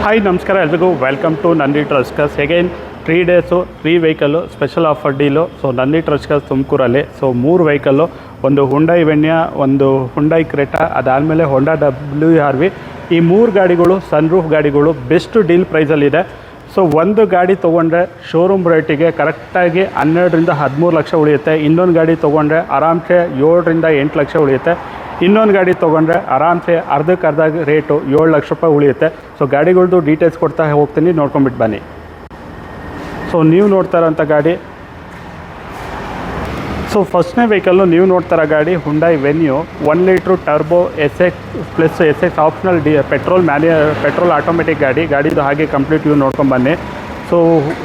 Hi ನಮಸ್ಕಾರ ಎಲ್ರಿಗೂ welcome to Nandi Truskers again 3 days 3 vehicle special offer deal. So Nandi Truskers ತುಮಕೂರಲ್ಲಿ 3 vehicle, ಒಂದು ಹುಂಡೈ ವೆನ್ಯಾ, ಒಂದು ಹುಂಡೈ ಕ್ರೆಟಾ, ಅದಾದಮೇಲೆ ಹೊಂಡಾ WRV. ಈ 3 ಗಾಡಿಗಳು ಸನ್ರೂಫ್ ಗಾಡಿಗಳು ಬೆಸ್ಟ್ ಡೀಲ್ ಪ್ರೈಸಲ್ಲಿದೆ. ಸೊ ಒಂದು ಗಾಡಿ ತೊಗೊಂಡ್ರೆ ಶೋರೂಮ್ ರೇಟಿಗೆ ಕರೆಕ್ಟಾಗಿ 12 ರಿಂದ 13 ಲಕ್ಷ ಉಳಿಯುತ್ತೆ. ಇನ್ನೊಂದು ಗಾಡಿ ತೊಗೊಂಡ್ರೆ ಆರಾಮ್ಸೆ 7 ರಿಂದ 8 ಲಕ್ಷ ಉಳಿಯುತ್ತೆ. ಇನ್ನೊಂದು ಗಾಡಿ ತೊಗೊಂಡ್ರೆ ಆರಾಮ್ಸೆ ಅರ್ಧಕ್ಕರ್ಧ ರೇಟು 7 ಲಕ್ಷ ರೂಪಾಯಿ ಉಳಿಯುತ್ತೆ. ಸೊ ಗಾಡಿಗಳ್ದು ಡೀಟೇಲ್ಸ್ ಕೊಡ್ತಾ ಹೋಗ್ತೀನಿ, ನೋಡ್ಕೊಂಬಿಟ್ಟು ಬನ್ನಿ. ಸೊ ನೀವು ನೋಡ್ತಾ ಇರೋಂಥ ಗಾಡಿ, ಸೊ ಫಸ್ಟ್ನೇ ವೆಹಿಕಲ್ಲು ನೀವು ನೋಡ್ತಾರ ಗಾಡಿ Hyundai venue 1 litre turbo SX plus SX optional petrol automatic ಗಾಡಿದು ಹಾಗೆ ಕಂಪ್ಲೀಟ್ ವ್ಯೂ ನೋಡ್ಕೊಂಬನ್ನಿ. ಸೊ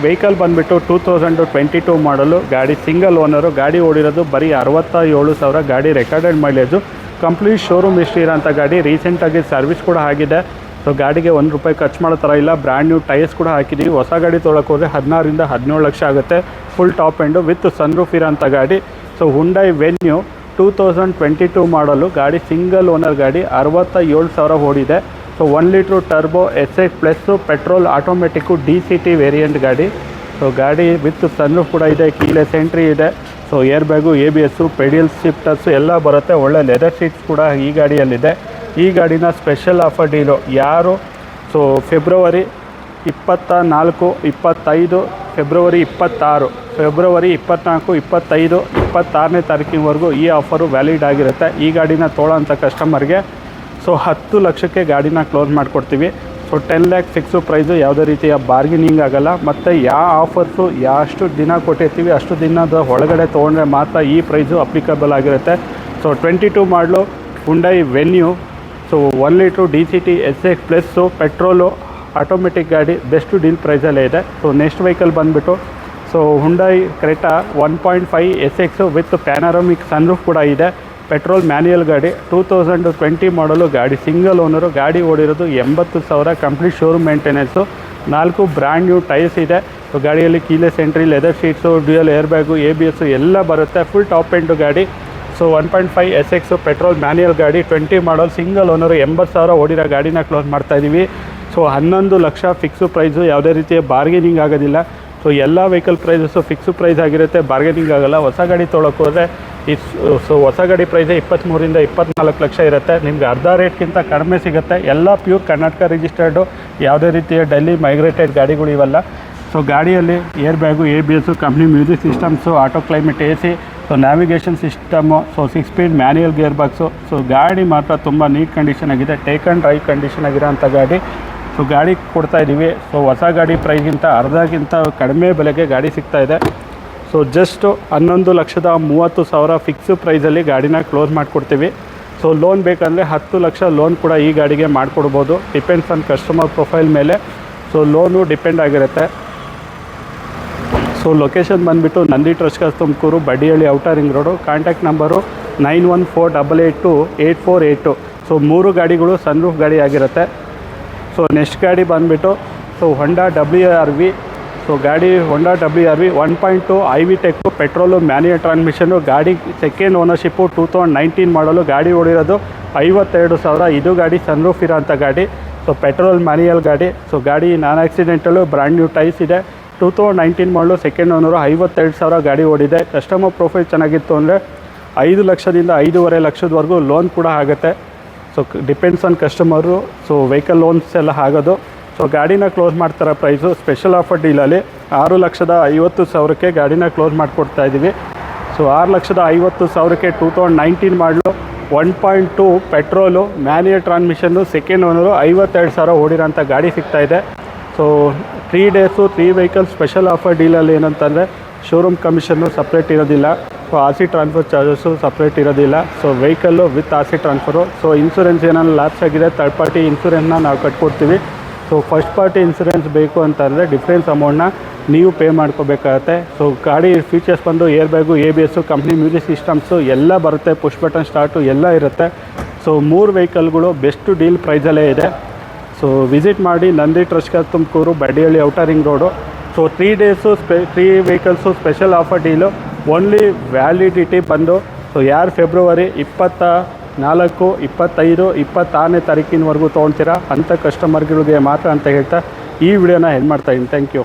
ವೆಹಿಕಲ್ ಬಂದುಬಿಟ್ಟು 2022 ಮಾಡಲು, ಗಾಡಿ ಸಿಂಗಲ್ ಓನರು, ಗಾಡಿ ಓಡಿರೋದು ಬರೀ 67,000. ಗಾಡಿ recorded mileage, complete showroom history ಇರೋಂಥ ಗಾಡಿ. ರೀಸೆಂಟಾಗಿ ಸರ್ವಿಸ್ ಕೂಡ ಆಗಿದೆ. ಸೊ ಗಾಡಿಗೆ ₹1 ಖರ್ಚು ಮಾಡೋ ಥರ ಇಲ್ಲ. ಬ್ರ್ಯಾಂಡ್ ನ್ಯೂ ಟೈರ್ಸ್ ಕೂಡ ಹಾಕಿದ್ದೀವಿ. ಹೊಸ ಗಾಡಿ ತೊಗೊಳಕ್ಕೆ ಹೋದರೆ 16 ರಿಂದ 17 ಲಕ್ಷ ಆಗುತ್ತೆ. Full top end with sunroof ಇರೋಂಥ ಗಾಡಿ. ಸೊ ಹುಂಡೈ ವೆನ್ಯೂ 2022 ಮಾಡಲು, ಗಾಡಿ ಸಿಂಗಲ್ ಓನರ್ ಗಾಡಿ, 67,000 ಓಡಿದೆ. So 1 litre turbo SX plus petrol automatic DCT variant ಗಾಡಿ. ಸೊ ಗಾಡಿ ವಿತ್ ಸನ್ರೂಫ್ ಕೂಡ ಇದೆ, ಕೀಲೆಸ್ ಎಂಟ್ರಿ ಇದೆ. ಸೊ ಏರ್ ಬ್ಯಾಗು, ABS, ಪೆಡಿಯಲ್ ಶಿಫ್ಟರ್ಸು ಎಲ್ಲ ಬರುತ್ತೆ. ಒಳ್ಳೆ ಲೆದರ್ ಸೀಟ್ಸ್ ಕೂಡ ಈ ಗಾಡಿಯಲ್ಲಿದೆ. ಈ ಗಾಡಿನ ಸ್ಪೆಷಲ್ ಆಫರ್ ಡೀಲು ಯಾರು ಫೆಬ್ರವರಿ 24, 25, ಫೆಬ್ರವರಿ 26, ಫೆಬ್ರವರಿ 24, 25, 26ನೇ ತಾರೀಕಿನವರೆಗೂ ಈ ಆಫರು ವ್ಯಾಲಿಡ್ ಆಗಿರುತ್ತೆ. ಈ ಗಾಡಿನ ತೊಗೊಳ್ಳೋಂಥ ಕಸ್ಟಮರ್ಗೆ 10 ಲಕ್ಷಕ್ಕೆ ಗಾಡಿನ ಕ್ಲೋಸ್ ಮಾಡಿಕೊಡ್ತೀವಿ. 10 ಲ್ಯಾಕ್ ಫಿಕ್ಸು ಪ್ರೈಸು, ಯಾವುದೇ ರೀತಿಯ ಬಾರ್ಗೇನಿಂಗ್ ಆಗೋಲ್ಲ. ಮತ್ತು ಯಾವ ಆಫರ್ಸು ಎಷ್ಟು ದಿನ ಕೊಟ್ಟಿರ್ತೀವಿ ಅಷ್ಟು ದಿನದ ಒಳಗಡೆ ತೊಗೊಂಡ್ರೆ ಮಾತ್ರ ಈ ಪ್ರೈಸು ಅಪ್ಲಿಕಬಲ್ ಆಗಿರುತ್ತೆ. 22 ಮಾಡಲು Hyundai venue, 1 litre DCT SX plus petrol automatic ಗಾಡಿ ಬೆಸ್ಟ್ ಡೀಲ್ ಪ್ರೈಸಲ್ಲೇ ಇದೆ. ನೆಕ್ಸ್ಟ್ ವೆಹಿಕಲ್ ಬಂದುಬಿಟ್ಟು Hyundai Creta 1.5 SX with panoramic sunroof ಕೂಡ ಇದೆ. ಪೆಟ್ರೋಲ್ ಮ್ಯಾನ್ಯಲ್ ಗಾಡಿ, 2020 ಮಾಡಲು, ಗಾಡಿ ಸಿಂಗಲ್ ಓನರು, ಗಾಡಿ ಓಡಿರೋದು 80,000. Complete showroom maintenance, 4 brand new tyres ಇದೆ. ಗಾಡಿಯಲ್ಲಿ keyless entry, leather seats, dual air bag, ABS ಎಲ್ಲ ಬರುತ್ತೆ. ಫುಲ್ ಟಾಪ್ ಎಂಡು ಗಾಡಿ. 1.5 SX ಪೆಟ್ರೋಲ್ ಮ್ಯಾನ್ಯಲ್ ಗಾಡಿ, 20 ಮಾಡಲ್, ಸಿಂಗಲ್ ಓನರು, 80,000 ಓಡಿರೋ ಗಾಡಿನ ಕ್ಲೋಸ್ ಮಾಡ್ತಾಯಿದ್ದೀವಿ. 11 ಲಕ್ಷ ಫಿಕ್ಸು ಪ್ರೈಸು, ಯಾವುದೇ ರೀತಿಯ ಬಾರ್ಗೇನಿಂಗ್ ಆಗೋದಿಲ್ಲ. ಎಲ್ಲ ವೆಹಿಕಲ್ ಪ್ರೈಸಸ್ಸು ಫಿಕ್ಸು ಪ್ರೈಸ್ ಆಗಿರುತ್ತೆ, ಬಾರ್ಗೇನಿಂಗ್ ಆಗೋಲ್ಲ. ಹೊಸ ಗಾಡಿ ತೊಗೊಳಕ್ಕೆ ಹೋದರೆ ಹೊಸ ಗಾಡಿ ಪ್ರೈಸೇ 23 ರಿಂದ 24 ಲಕ್ಷ ಇರುತ್ತೆ. ನಿಮ್ಗೆ ಅರ್ಧ ರೇಟ್ಗಿಂತ ಕಡಿಮೆ ಸಿಗುತ್ತೆ. ಎಲ್ಲ ಪ್ಯೂರ್ ಕರ್ನಾಟಕ ರಿಜಿಸ್ಟರ್ಡು, ಯಾವುದೇ ರೀತಿಯ ಡೆಲ್ಲಿ ಮೈಗ್ರೇಟೆಡ್ ಗಾಡಿಗಳು ಇವೆಲ್ಲ. ಗಾಡಿಯಲ್ಲಿ air bag, ABS, company music systems, auto climate AC, navigation system, 6 speed manual gear box. ಗಾಡಿ ಮಾತ್ರ ತುಂಬ ನೀಟ್ ಕಂಡೀಷನ್ ಆಗಿದೆ, ಟೇಕ್ ಆ್ಯಂಡ್ ಡ್ರೈವ್ ಕಂಡೀಷನ್ ಆಗಿರೋಂಥ ಗಾಡಿ. ಗಾಡಿ ಕೊಡ್ತಾಯಿದ್ದೀವಿ. ಹೊಸ ಗಾಡಿ ಪ್ರೈಸ್ಗಿಂತ ಅರ್ಧಕ್ಕಿಂತ ಕಡಿಮೆ ಬೆಲೆಗೆ ಗಾಡಿ ಸಿಗ್ತಾಯಿದೆ. ಜಸ್ಟು 11,30,000 ಫಿಕ್ಸು ಪ್ರೈಸಲ್ಲಿ ಗಾಡಿನ ಕ್ಲೋಸ್ ಮಾಡಿಕೊಡ್ತೀವಿ. ಲೋನ್ ಬೇಕಂದರೆ 10 ಲಕ್ಷ ಲೋನ್ ಕೂಡ ಈ ಗಾಡಿಗೆ ಮಾಡಿಕೊಡ್ಬೋದು. ಡಿಪೆಂಡ್ಸ್ ಆನ್ ಕಸ್ಟಮರ್ ಪ್ರೊಫೈಲ್ ಮೇಲೆ ಲೋನು ಡಿಪೆಂಡ್ ಆಗಿರುತ್ತೆ. ಲೊಕೇಶನ್ ಬಂದುಬಿಟ್ಟು Nandi Truskers Tumakuru, Baddihalli, outer ring road. Contact number 9148828482. 3 ಗಾಡಿಗಳು ಸನ್ರೂಫ್ ಗಾಡಿ ಆಗಿರುತ್ತೆ. ನೆಕ್ಸ್ಟ್ ಗಾಡಿ ಬಂದುಬಿಟ್ಟು ಹೊಂಡಾ WRV. ಗಾಡಿ ಹೊಂಡಾ WRV 1.2 IV tech, petrol manual transmission. ಗಾಡಿ ಸೆಕೆಂಡ್ ಓನರ್ಶಿಪ್ಪು, 2019 ಮಾಡಲು, ಗಾಡಿ ಓಡಿರೋದು 52,000. ಇದು ಗಾಡಿ ಸನ್ರೂಫ್ ಇರೋಂಥ ಗಾಡಿ. ಪೆಟ್ರೋಲ್ ಮ್ಯಾನ್ಯಲ್ ಗಾಡಿ. ಗಾಡಿ ನಾನ್ ಆಕ್ಸಿಡೆಂಟಲ್ಲು, ಬ್ರ್ಯಾಂಡ್ ನ್ಯೂ ಟೈರ್ಸ್ ಇದೆ. 2019 ಮಾಡಲು, ಸೆಕೆಂಡ್ ಓನರು, 52,000 ಗಾಡಿ ಓಡಿದೆ. ಕಸ್ಟಮರ್ ಪ್ರೊಫೈಲ್ ಚೆನ್ನಾಗಿತ್ತು ಅಂದರೆ 5 ಲಕ್ಷದಿಂದ 5.5 ಲಕ್ಷದವರೆಗೂ ಲೋನ್ ಕೂಡ ಆಗುತ್ತೆ. Depends on customer. Vehicle loans ಎಲ್ಲ ಆಗೋದು. ಗಾಡಿನ ಕ್ಲೋಸ್ ಮಾಡ್ತಾರ ಪ್ರೈಸು ಸ್ಪೆಷಲ್ ಆಫರ್ ಡೀಲಲ್ಲಿ 6,50,000ಕ್ಕೆ ಗಾಡಿನ ಕ್ಲೋಸ್ ಮಾಡಿಕೊಡ್ತಾಯಿದ್ದೀವಿ. 6,50,000ಕ್ಕೆ 2019 ಮಾಡಲು, 1.2 petrol manual transmission, second owner, 52,000 ಓಡಿರೋಂಥ ಗಾಡಿ ಸಿಗ್ತಾಯಿದೆ. 3 ಡೇಸು 3 ವೆಹಿಕಲ್ ಸ್ಪೆಷಲ್ ಆಫರ್ ಡೀಲಲ್ಲಿ ಏನಂತಂದರೆ ಶೋರೂಮ್ ಕಮಿಷನ್ನು ಸಪ್ರೇಟ್ ಇರೋದಿಲ್ಲ. RC ಟ್ರಾನ್ಸ್ಫರ್ ಚಾರ್ಜಸ್ಸು ಸಪ್ರೇಟ್ ಇರೋದಿಲ್ಲ. Vehicle with RC transfer. Insurance ಏನಾದ್ರು ಲ್ಯಾಪ್ಸ್ ಆಗಿದೆ, ಥರ್ಡ್ ಪಾರ್ಟಿ ಇನ್ಸೂರೆನ್ಸ್ನ ನಾವು ಕಟ್ಕೊಡ್ತೀವಿ. ಫಸ್ಟ್ ಪಾರ್ಟಿ ಇನ್ಸೂರೆನ್ಸ್ ಬೇಕು ಅಂತಂದರೆ ಡಿಫ್ರೆನ್ಸ್ ಅಮೌಂಟ್ನ ನೀವು ಪೇ ಮಾಡ್ಕೋಬೇಕಾಗತ್ತೆ. ಗಾಡಿ ಫೀಚರ್ಸ್ ಬಂದು air bag, ABS, company music systems ಎಲ್ಲ ಬರುತ್ತೆ. ಪುಷ್ ಬಟನ್ ಸ್ಟಾರ್ಟು ಎಲ್ಲ ಇರುತ್ತೆ. 3 ವೆಹಿಕಲ್ಗಳು ಬೆಸ್ಟ್ ಡೀಲ್ ಪ್ರೈಸಲ್ಲೇ ಇದೆ. ವಿಸಿಟ್ ಮಾಡಿ Nandi Truskers Tumakuru, Baddihalli, outer ring road. 3 days 3 vehicles special offer deal. Only validity ಬಂದು ಯಾರು ಫೆಬ್ರವರಿ 4, 25, 26ನೇ ತಾರೀಕಿನವರೆಗೂ ತೊಗೊಳ್ತೀರಾ ಅಂಥ ಕಸ್ಟಮರ್ಗಳಿಗೆ ಮಾತ್ರ ಅಂತ ಹೇಳ್ತಾ ಈ ವಿಡಿಯೋನ ಎಂಡ್ ಮಾಡ್ತಾಯಿದ್ದೀನಿ. Thank you.